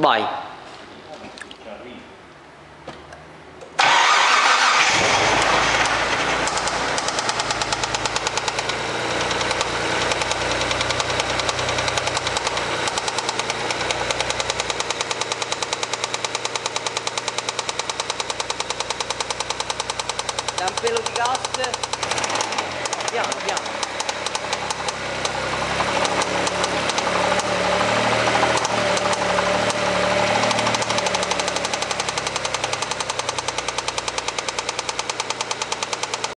Vai. Da un pelo di gas, piano piano.